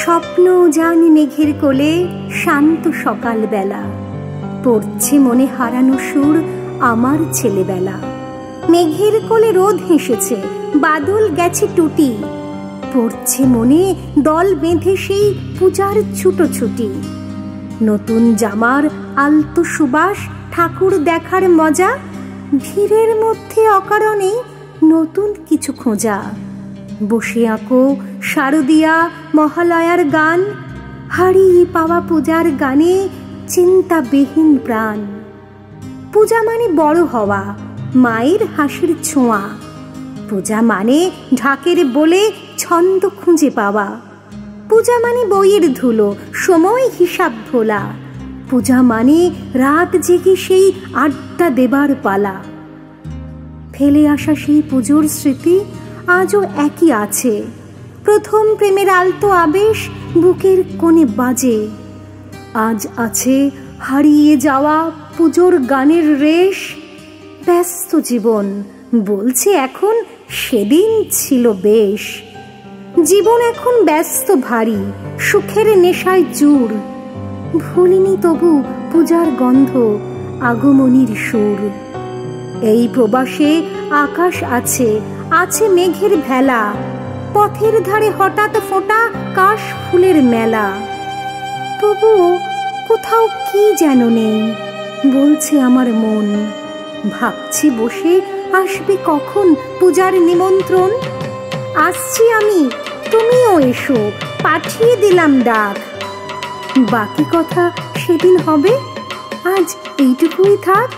স্বপ্ন জানি মেঘের কোলে শান্ত সকালবেলা, পড়ছে মনে হারানো সুর আমার ছেলেবেলা। মেঘের কোলে রোদ হেসেছে, বাদল গেছে টুটি, পড়ছে মনে দল বেঁধে সেই পূজার ছুটোছুটি। নতুন জামার আলতো সুবাস, ঠাকুর দেখার মজা, ভিড়ের মধ্যে অকারণে নতুন কিছু খোঁজা। বসে আঁকো শারদিয়া মহালয়ার গান, হারিয়ে পাওয়া পূজার গানে চিন্তাবিহীন প্রাণ। পূজা মানে বড় হওয়া, মায়ের হাসির ছোঁয়া। পূজা মানে ঢাকের বলে ছন্দ খুঁজে পাওয়া। পূজা মানে বইয়ের ধুলো, সময় হিসাব ভোলা। পূজা মানে রাত জেগে সেই আড্ডা দেবার পালা। ফেলে আসা সেই পুজোর স্মৃতি আজও একই আছে। প্রথম প্রেমের আলতো আবেশ বুকের কোণে বাজে। আজ আছে হারিয়ে যাওয়া পুজোর গানের রেশ। ব্যস্ত জীবন বলছে এখন সেদিন ছিল বেশ। জীবন এখন ব্যস্ত ভারী, সুখের নেশায় চুর। ভুলিনি তবু পূজার গন্ধ, আগমনীর সুর। এই প্রবাসে আকাশ আছে, আছে মেঘের ভেলা। পথের ধারে হঠাৎ ফোটা কাশ ফুলের মেলা। তবুও কোথাও কি যেন নেই, বলছে আমার মন। ভাবছি বসে আসবে কখন পূজার নিমন্ত্রণ। আসছি আমি, তুমিও এসো, পাঠিয়ে দিলাম ডাক। বাকি কথা সেদিন হবে, আজ এইটুকুই থাক।